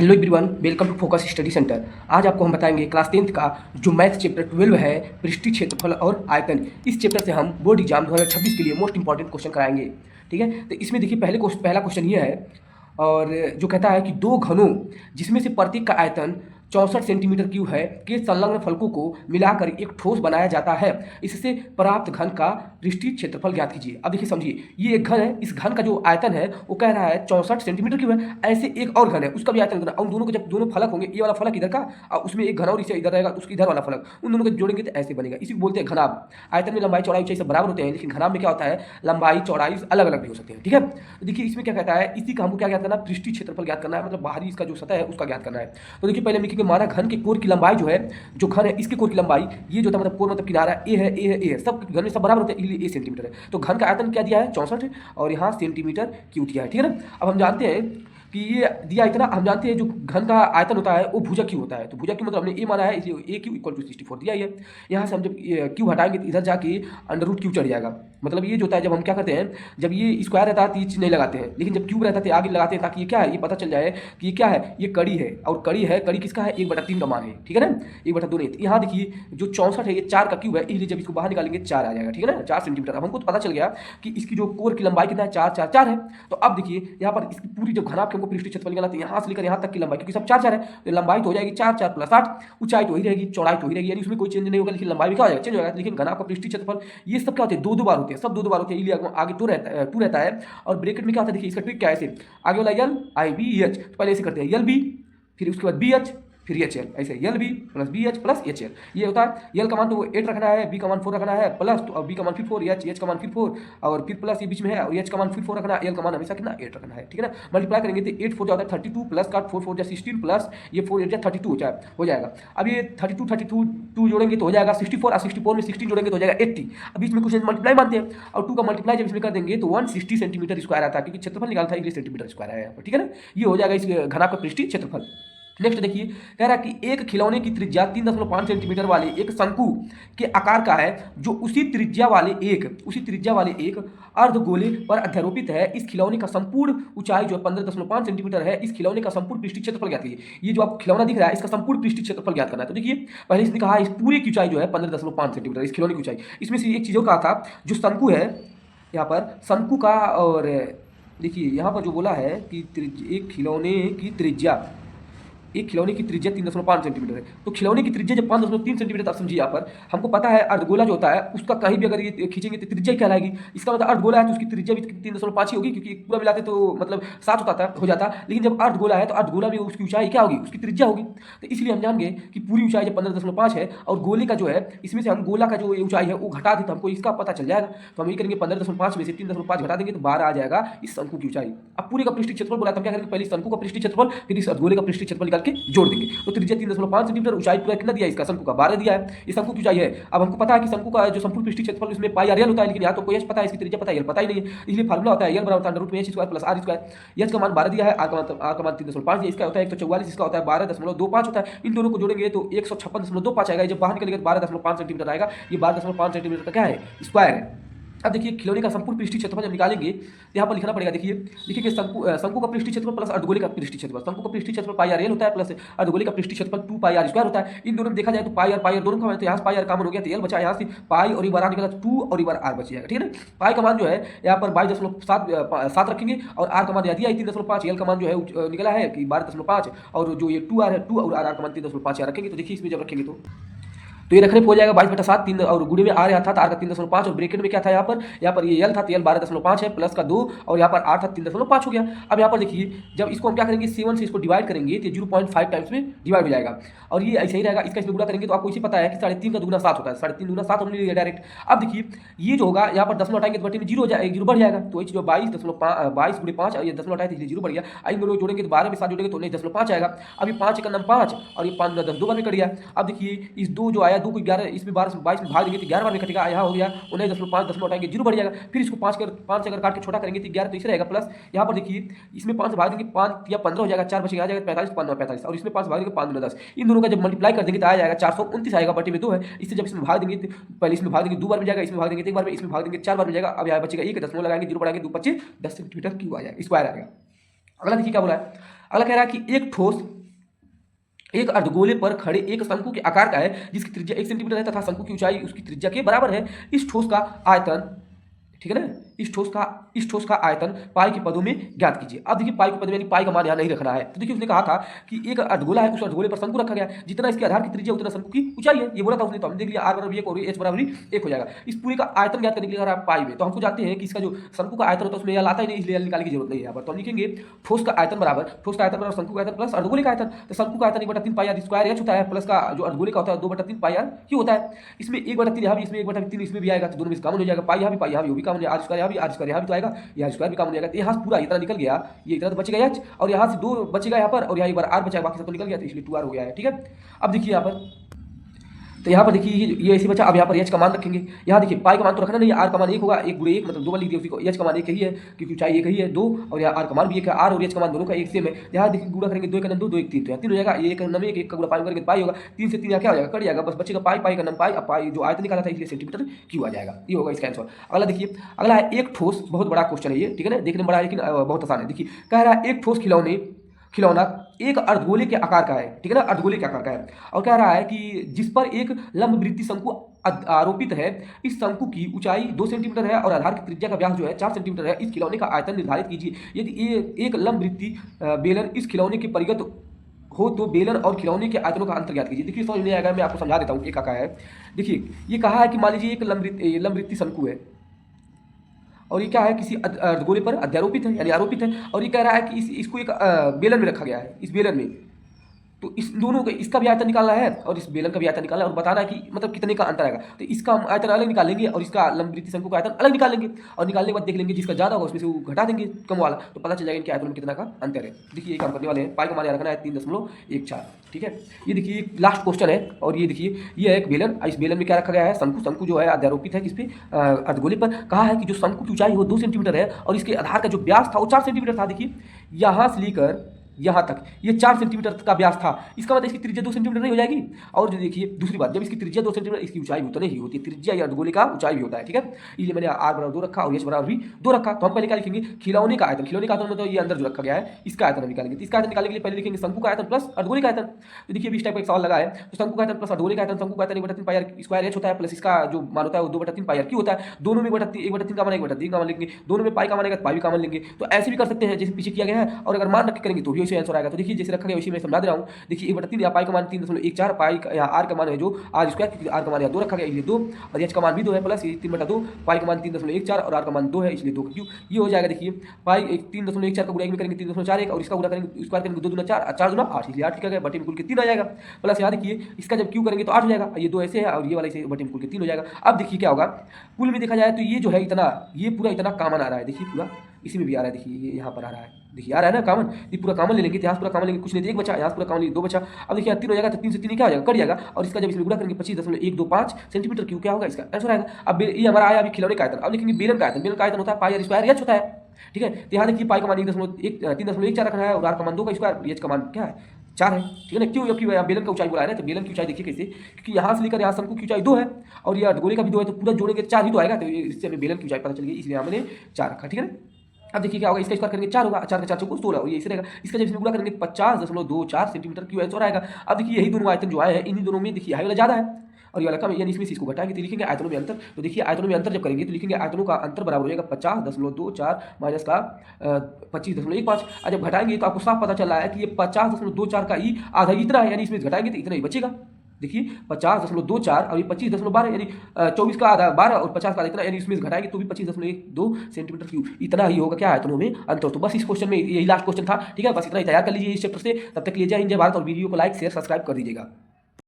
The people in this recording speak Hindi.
Hello everyone, welcome to focus study centre. आज आपको हम बताएंगे क्लास 10th का जो मैथ चैप्टर 12 है, पृष्ठीय क्षेत्रफल और आयतन। इस चैप्टर से हम बोर्ड एग्जाम 2026 के लिए मोस्ट इंपॉर्टेंट क्वेश्चन कराएंगे। ठीक है, तो इसमें देखिए पहला क्वेश्चन ये है और जो कहता है कि दो घनों जिसमें से प्रत्येक का आयतन 64 सेंटीमीटर क्यूब है के संलग्न फलकों को मिलाकर एक ठोस बनाया जाता है। इससे प्राप्त घन का पृष्ठीय क्षेत्रफल ज्ञात कीजिए। अब देखिए समझिए, ये एक घन है, इस घन का जो आयतन है वो कह रहा है 64 सेंटीमीटर क्यूब है। ऐसे एक और घन है, उसका भी आयतन करना। उन दोनों के जब दोनों फलक होंगे, ये वाला फलक इधर का और उसमें एक घन और इसे इधर रहेगा, उसके इधर वाला फलक, उन दोनों को जोड़ेंगे तो ऐसे बनेगा। इसी को बोलते हैं घनाभ। आयतन में लंबाई चौड़ाई ऊंचाई सब बराबर होते हैं, लेकिन घनाभ में क्या होता है, लंबाई चौड़ाई अलग अलग भी हो सकते हैं। ठीक है, तो देखिए इसमें क्या कहता है, इसी का हमको क्या ज्ञात करना है, पृष्ठीय क्षेत्रफल ज्ञात करना है, मतलब बाहरी इसका जो सतह है उसका ज्ञात करना है। तो देखिए पहले हम लिखेंगे, माना घन के कोर की लंबाई जो है, जो घन है इसके कोर की लंबाई, ये जो था मतलब कोर मतलब किनारा ए है, ए है, ए है, सब घन में सब बराबर होते हैं, इसलिए ए सेंटीमीटर है। तो घन का आयतन क्या दिया है, 64 और यहाँ सेंटीमीटर क्यूब दिया है। ठीक है ना। अब हम जानते हैं कि ये दिया इतना, हम जानते हैं जो घन का आयतन होता है वो भुजा क्यू होता है। तो भुजा क्यू मतलब हमने ए माना है, इसलिए ए क्यू इक्वल टू 64 दिया ही है। यहाँ से हम जब क्यू हटाएंगे तो इधर जाके अंडर रूट क्यू चढ़ जाएगा। मतलब ये जो होता है, जब हम क्या करते हैं, जब ये स्क्वायर रहता है तो ये चीज़ नहीं लगाते हैं, लेकिन जब क्यूब रहता है तो आगे लगाते हैं, ताकि ये क्या है, ये पता चल जाए कि ये क्या है, ये कड़ी है। और कड़ी है, कड़ी किसका है, 1/3 का मान है। ठीक है ना, 1/2 नहीं। यहाँ देखिए जो 64 है ये 4 का क्यूब है, इसलिए जब इसको बाहर निकालेंगे 4 आ जाएगा। ठीक है ना, 4 सेंटीमीटर। अब हमको तो पता चल गया कि इसकी जो कोर की लंबाई कितना है, 4 4 4 है। तो अब देखिए यहाँ पर इसकी पूरी जो घनाभ के हमको पृष्ठीय क्षेत्रफल निकालना, यहाँ से लेकर यहाँ तक की लंबाई, क्योंकि सब 4 4 है, तो लंबाई तो हो जाएगी 4 4 प्लस 8, ऊंचाई तो ही रहेगी, चौड़ाई तो ही रहेगी, यानी उसमें कोई चेंज नहीं होगा, लेकिन लंबाई भी क्या हो जाएगा, चेंज हो जाएगा। लेकिन घनाभ का पृष्ठीय क्षेत्रफल ये सब क्या होते हैं, 2 बार होते हैं, सब 2 बार होते हैं, इसलिए आगे 2 रहता है। और ब्रैकेट में क्या होता है, देखिए इसका ट्रिक क्या है, ऐसे आगे वाला यल आई बी एच, पहले ऐसे करते हैं, यल बी, फिर उसके बाद बी एच, फिर एच एल, ऐसे L B plus B H plus H L. ये होता है यल का मान तो 8 रखना है, बी का मान 4 रखना है, प्लस तो बी का मान फिर 4, एच का मान फिर 4 और फिर प्लस ये बीच में है, और एच का मान फिर 4 रखना है, एल का मान हमेशा कितना 8 रखना है। ठीक है ना, मल्टीप्लाई करेंगे तो 8 4 होता है 32 प्लस का 4 4 16 प्लस ये 4 8 32 हो जाएगा। अब ये 32 जोड़ेंगे तो हो जाएगा 64 और 64 में 16 जोड़ेंगे तो हो जाएगा 80। अब इसमें कुछ मल्टीप्लाई मानते हैं, और 2 का मल्टीप्लाई जब इसमें कर देंगे तो 160 सेंटीमीटर स्क्वायर आता है, क्योंकि क्षेत्रफल निकालता है इसलिए सेंटीमीटर स्क्वायर है यहाँ पर। ठीक है ना, ये हो जाएगा इस घनाभ का पृष्ठीय क्षेत्रफल। नेक्स्ट देखिए, कह रहा है कि एक खिलौने की त्रिज्या 3.5 सेंटीमीटर वाले एक शंकु के आकार का है, जो उसी त्रिज्या वाले एक अर्धगोले पर अध्यारोपित है। इस खिलौने का संपूर्ण ऊंचाई जो 15.5 सेंटीमीटर है। इस खिलौने का संपूर्ण पृष्ठीय क्षेत्रफल ज्ञात कीजिए। ये जो आप खिलौना दिख रहा है, इसका संपूर्ण पृष्ठीय क्षेत्रफल ज्ञात करना है। तो देखिए पहले इसने कहा इस पूरे की ऊंचाई जो है 15.5 सेंटीमीटर, इस खिलौने की ऊंचाई। इसमें से एक चीज़ों कहा था, जो शंकु है यहाँ पर शंकु का, और देखिए यहाँ पर जो बोला है कि एक खिलौने की त्रिज्या 3.5 सेंटीमीटर है। तो खिलौने की त्रिज्या जब 5.3 सेंटीमीटर, आप समझिए यहाँ पर हमको पता है अर्धगोला जो होता है उसका कहीं भी अगर ये खींचेंगे तो त्रिज्या क्या लाएगी। इसका मतलब अर्धगोला है तो उसकी त्रिज्या भी 3.5 ही होगी, क्योंकि पूरा मिलाते तो मतलब 7 हो जाता। लेकिन जब अर्धगोला है तो अर्धगोला में उसकी ऊंचाई क्या होगी, उसकी त्रिज्या होगी। तो इसलिए हम जानेंगे कि पूरी ऊंचाई जब 15.5 है और गोले का जो है, इसमें से हम गोला का जो ऊंचाई है वो घटा दें तो हमको इसका पता चल जाएगा। तो हम ये करेंगे 15.5 में से 3.5 घटा देंगे तो 12 आ जाएगा इस शंकु की ऊंचाई। अब पूरे का पृष्ठीय क्षेत्रफल बोला, तो क्या करेंगे, पहले शंकु का पृष्ठीय क्षेत्रफल फिर इस अर्धगोले का पृष्ठीय क्षेत्रफल निकाल के जोड़ देंगे। तो त्रिज्या 3.5 सेंटीमीटर, ऊंचाई पूरा कितना दिया है, इसका शंकु का 12 दिया है। इस शंकु की ऊंचाई है। अब हमको पता है कि शंकु का जो संपूर्ण पृष्ठीय क्षेत्रफल उसमें पाई आर एल होता है, लेकिन यहाँ तो कोई एच पता है, इसकी त्रिज्या पता है, एल पता ही नहीं है। इसलिए फार्मूला होता है एल बराबर अंडर रूट में H square plus R square. H का मान 12 दिया है, आर का मान 3.5 दिया, इसका होता है 144, इसका होता है 12.25 होता है। इन दोनों को जोड़ेंगे तो 156.25 आएगा। जब बाहर निकलेगा 12.5 सेंटीमीटर आएगा। ये 12.5 सेंटीमीटर का क्या है, स्क्वायर है। अब देखिए खिलौने का संपूर्ण पृष्ठीय क्षेत्रफल जब निकालेंगे तो यहाँ पर लिखना पड़ेगा। देखिए शंकु का पृष्ठीय क्षेत्रफल प्लस अर्धगोले का पृष्ठीय क्षेत्रफल। शंकु का पृष्ठीय क्षेत्रफल पाई आर एल होता है, प्लस अर्धगोले का पृष्ठीय क्षेत्रफल 2 पाई आर स्क्वायर होता है। इन दोनों में देखा जाए तो पाई आर दोनों का, तो यहाँ से पाई आर कॉमन हो गया तो एल बचा, यहाँ से पाई और एक बार आर निकला 2 और एक बार आर बच जाएगा। ठीक है ना, पाई का मान जो है यहाँ पर 22.7 रखेंगे और आर का मान दिया है 3.5, एल का मान जो है निकला है कि 12.5, और जो ये 2 आर है 2 और आर का मान 3.5 रखेंगे। तो देखिए इसमें जब रखेंगे तो ये रखने पर हो जाएगा 22/7, 3 और गुणे में आर यहाँ था तो आर का 3.5, और ब्रैकेट में क्या था यहाँ पर ये यल था तो यल 12.5 है, प्लस का 2 और यहाँ पर आर था 3.5 हो गया। अब यहाँ पर देखिए जब इसको हम क्या करेंगे, 7 से इसको डिवाइड करेंगे तो 0.5 टाइम्स में डिवाइड हो जाएगा, और ये ऐसे ही रहेगा। इसका इसमें गुणा करेंगे तो आपको इसे पता है कि 3.5 का दुगुना 7 होता है, 3.5 दुगुना 7 हमने लिया डायरेक्ट। अब देखिए ये जो होगा यहाँ पर 10 हटाएंगे तो बटे में 0 हो जाएगा, 0 बढ़ जाएगा। तो वही जो 22 गुणे 5 और ये 10 हटाए तो इसलिए 0 बढ़ गया। इन दोनों जोड़ेंगे तो 12 में 7 जोड़ेंगे तो 10.5 आएगा। अब ये 5 का नाम 5 और ये 5 10 2 बार में कट गया। अब देखिए इस 2 जो आया 2 को 11, इसमें 22 में भाग देंगे तो 11 बार में कटेगा, यहाँ हो गया 19.5, 10 उठाएंगे 0 बढ़ जाएगा। फिर इसको 5 से अगर काट के छोटा करेंगे तो 11 तो इसे रहेगा, प्लस यहाँ पर देखिए इसमें 5 से भाग देंगे 5 या 15 हो जाएगा, 4 बचेगा आ जाएगा 45, 45 और इसमें 5 भाग देंगे 5 10। इन दोनों का जब मल्टीप्लाई कर देंगे तो आ जाएगा 429 आएगा, बटे में 2 है। इससे जब इसमें भाग देंगे तो पहले इसमें भाग देंगे 2 बार में जाएगा, इसमें भाग देंगे 1 बार में, इसमें भाग देंगे 4 बार में जाएगा। अब यहाँ बचेगा 1, 10 लगाएंगे 0 बढ़ाएंगे 2 25 10 सेंटीमीटर क्यूब आ जाएगा, स्क्वायर आ जाएगा। अगला देखिए क्या बोला है, अगला कह रहा है कि एक ठोस एक अर्धगोले पर खड़े एक शंकु के आकार का है जिसकी त्रिज्या 1 सेंटीमीटर है तथा शंकु की ऊंचाई उसकी त्रिज्या के बराबर है। इस ठोस का आयतन, ठीक है ना, इस ठोस का आयतन पाई के पदों में ज्ञात कीजिए। अब देखिए पाई के पद में यानी पाई का मान यहाँ नहीं रखना है। तो देखिए उसने कहा था कि एक अर्धगोला है, उस अर्धगोले पर शंकु रखा गया, जितना इसके आधार की त्रिज्या उतना शंकु की ऊंचाई है, ये बोला था उसने। तो हम देख लिया r बराबर 1 और h बराबर 1 हो जाएगा। इस पूरे का आयतन ज्ञात करने के लिए अगर आप पाई में, तो हमको जानते हैं कि इसका जो शंकु का आयतन होता है उसमें यह लाता ही नहीं, इसलिए निकालने की जरूरत नहीं है यहाँ पर। तो हम लिखेंगे ठोस का आयतन बराबर शंकु का आयतन प्लस अर्धगोले का आयतन। तो शंकु का आयतन 1/3 पाई आर स्क्वायर h होता है, प्लस का जो अर्धगोले का होता है 2/3 पाई आर क्यू होता है। इसमें 1/3 यहाँ भी, इसमें 1/3 इसमें भी आएगा, तो दोनों में कॉमन हो जाएगा। पाई यहाँ भी, पाई यहाँ भी, वो भी कॉमन हो जाएगा। आर स्क्वायर यहाँ भी, आर स्क्वायर यहाँ भी तो आएगा, यहाँ स्क्वायर भी कॉमन हो जाएगा। तो यहाँ पूरा इतना निकल गया, ये इतना तो बचेगा h, और यहाँ से 2 बचेगा यहाँ पर, और यहाँ एक बार r बचा, बाकी सब तो निकल गया, तो इसलिए 2r हो गया है। ठीक है, अब देखिए यहाँ पर, तो यहाँ पर देखिए ये ऐसे बचा। अब यहाँ पर h का मान रखेंगे। यहाँ देखिए पाई का मान तो रखना नहीं है, r का मान 1 होगा, 1 × 1 मतलब 2 बार लिख दिया उसी को। h का मान 1 ही है क्योंकि ऊंचाई 1 ही है 2, और यहाँ r का मान भी 1 है। r और h का मान दोनों का 1 सेम है। यहाँ देखिए गुणा करेंगे 2 का 2, 2 1 3, तो यहाँ 3 हो जाएगा। ये 1 का 1 का गुणा पाई करेंगे पाई होगा, 3 से 3 यहाँ क्या हो जाएगा, कट जाएगा, बस बचेगा पाई, पाई का नम पाई। अब पाई जो आयतन निकाला था इसलिए सेंटीमीटर क्यू आ जाएगा। ये होगा इसका आंसर। अगला देखिए, अगला है एक ठोस, बहुत बड़ा क्वेश्चन है ये, ठीक है ना, देखने में बड़ा है लेकिन बहुत आसान है। देखिए कह रहा है एक ठोस खिलौना एक अर्धगोले के आकार का है, ठीक है ना, अर्धगोले के आकार का है, और कह रहा है कि जिस पर एक लंबवृत्तीय शंकु आरोपित है। इस शंकु की ऊंचाई 2 सेंटीमीटर है और आधार की त्रिज्या का व्यास जो है 4 सेंटीमीटर है। इस खिलौने का आयतन निर्धारित कीजिए। यदि ये एक लंबवृत्तीय बेलन इस खिलौने के परिगत हो तो बेलन और खिलौने के आयतनों का अंतर ज्ञात कीजिए। देखिए समझ नहीं आएगा, मैं आपको समझा देता हूँ एक आकार है। देखिए ये कहा है कि मान लीजिए एक लंबवृत्तीय शंकु है, और ये क्या है, किसी अर्धगोले पर अध्यारोपित है यानी आरोपित है, और ये कह रहा है कि इसको एक बेलन में रखा गया है। इस बेलन में तो इस दोनों का, इसका भी आयतन निकालना है और इस बेलन का भी आयतन निकालना है, और बताना है कि मतलब कितने का अंतर आएगा। तो इसका हम आयतन अलग निकालेंगे और इसका लंबवृत्तीय शंकु का आयतन अलग निकालेंगे, और निकालने के बाद देख लेंगे जिसका ज़्यादा होगा उसमें से वो घटा देंगे कम वाला, तो पता चल जाएगा इनके आयतन में कितना का अंतर है। देखिए ये काम करने वाले हैं। पाई का मान रखना है 3.14, ठीक है। ये देखिए लास्ट क्वेश्चन है, और ये देखिए ये है एक बेलन। इस बेलन में क्या रखा गया है, शंकु जो है अध्यारोपित है किस पे, अर्धगोले पर। कहा है कि जो शंकु की ऊंचाई वो 2 सेंटीमीटर है और इसके आधार का जो व्यास था वो 4 सेंटीमीटर था। देखिए यहाँ से लेकर यहाँ तक ये 4 सेंटीमीटर का व्यास था, इसका मतलब इसकी त्रिज्या 2 सेंटीमीटर नहीं हो जाएगी। और जो देखिए दूसरी बात, जब इसकी त्रिज्या 2 सेंटीमीटर, इसकी ऊंचाई भी उतनी ही होती है, त्रिज्या या अर्धगोले का ऊंचाई भी होता है, ठीक है। इसलिए मैंने r बराबर 2 रखा और h बराबर भी 2 रखा। तो हम पहले क्या लिखेंगे, खिलौने का आयतन। खिलौने का आयतन मतलब ये अंदर जो रखा गया है इसका आयतन निकालेंगे। तो इसका आयतन निकालने के लिए पहले लिखेंगे शंकु का आयतन प्लस अर्धगोले का आयतन। तो देखिए इस टाइप का एक सवाल लगा है, तो शंकु का आयतन प्लस अर्धगोले का आयतन, शंकु का आयतन 1/3 पाई आर स्क्वायर h होता है, प्लस इसका जो मान होता है वो 2/3 पाई आर क्यू होता है। दोनों में 1/3 का मान 1/3 का मान लेंगे, दोनों में पाई का मान आएगा पाई भी का मान लेंगे। तो ऐसे भी कर सकते हैं जैसे पीछे किया गया है, और अगर मान रख के करेंगे तो भी वैसे आंसर आएगा। तो देखिए जैसे रखा गया वैसे मैं समझा दे रहा हूँ। देखिए 1/3 या पाई का मान 3.14, पाई या आर का मान है जो आर स्क्वायर, क्योंकि आर का मान यहाँ 2 रखा गया इसलिए 2, और एच का मान भी 2 है, प्लस 3/2, पाई का मान 3.14 और आर का मान 2 है इसलिए 2 क्यू। ये हो जाएगा। देखिए पाई 3.14 का गुणा में करेंगे 3.41, और इसका गुणा करेंगे स्क्वायर करेंगे 2 दूना 4, 4 दूना 8, इसलिए 8 लिखा गया, बटे में कुल के 3 आ जाएगा। प्लस यहाँ देखिए इसका जब क्यू करेंगे तो 8 हो जाएगा, ये 2 ऐसे है और ये वाला इसे बटे में कुल के 3 हो जाएगा। अब देखिए क्या होगा, कुल में देखा जाए तो ये जो है इतना, ये पूरा इतना कॉमन आ रहा है। देखिए पूरा इसी में भी आ रहा है, देखिए ये यहाँ पर आ रहा है, देखिए आ रहा है ना कॉमन। ये पूरा कॉमन ले लेंगे, यहाँ पूरा कॉमन लेंगे, कुछ नहीं, 1 बचा, यहाँ पूरा कॉमन लेंगे 2 बचा। अब देखिए 3 हो जाएगा, तो 3 से 3 क्या हो जाएगा, कट जाएगा, और इसका जब इसमें गुणा करेंगे 25.125 सेंटीमीटर क्यूब क्या होगा, इसका आंसर आएगा। अब ये हमारा आया अभी खिलौने का आयतन। अब लिखेंगे बेलन का आयतन। बेलन का आयतन होता है पाई आर स्क्वायर एच होता है, ठीक है। तो यहाँ देखिए पाई का मान 3.14 रखना है और आर का मान 2 का स्क्वायर, एच का मान क्या है 4 है, ठीक है ना। क्यों, क्योंकि यहाँ बेलन का ऊंचाई बोला है ना, तो बेलन की ऊंचाई देखिए कैसे, क्योंकि यहाँ से लेकर यहाँ शंकु की ऊंचाई 2 है और ये अर्धगोले का भी 2 है, तो पूरा जोड़ेंगे 4 ही तो आएगा, तो इससे हमें बेलन की ऊंचाई पता चल गई, इसलिए हमने 4 रखा, ठीक है ना। अब देखिए क्या होगा, इसका स्क्वायर करेंगे 4 होगा, 4 का 4 चौको 16, ये इसे रहेगा। इसका जब इसमें गुणा करेंगे 50.24 सेंटीमीटर क्यूब आंसर आएगा। अब देखिए यही दोनों आयतन जो आए हैं, इन्हीं दोनों में देखिए हाई वाला ज़्यादा है और ये वाला कम है, यानी इसमें से इसको घटाएंगे तो लिखेंगे आयतनों में अंतर। तो देखिए आयतनों में अंतर जब करेंगे तो लिखेंगे आयतनों का अंतर बराबर हो जाएगा 50.24 माइनस का 25.15। और जब घटाएंगे तो आपको साफ पता चल रहा है कि ये 50.24 का ही आधा इतना है, यानी इसमें घटाएंगे तो इतना ही बचेगा। देखिए 50.24 और ये 25.12, यानी 24 का आधा 12 और 50 का इतना, यानी इसमें घटाएंगे तो भी 25.12 सेंटीमीटर क्यूब इतना ही होगा क्या आयतनों में अंतर। तो बस इस क्वेश्चन में यही लास्ट क्वेश्चन था, ठीक है। बस इतना ही तैयार कर लीजिए इस चैप्टर से। तब तक के लिए जय हिंद, जय भारत, और वीडियो को लाइक शेयर सब्सक्राइब कर दीजिएगा।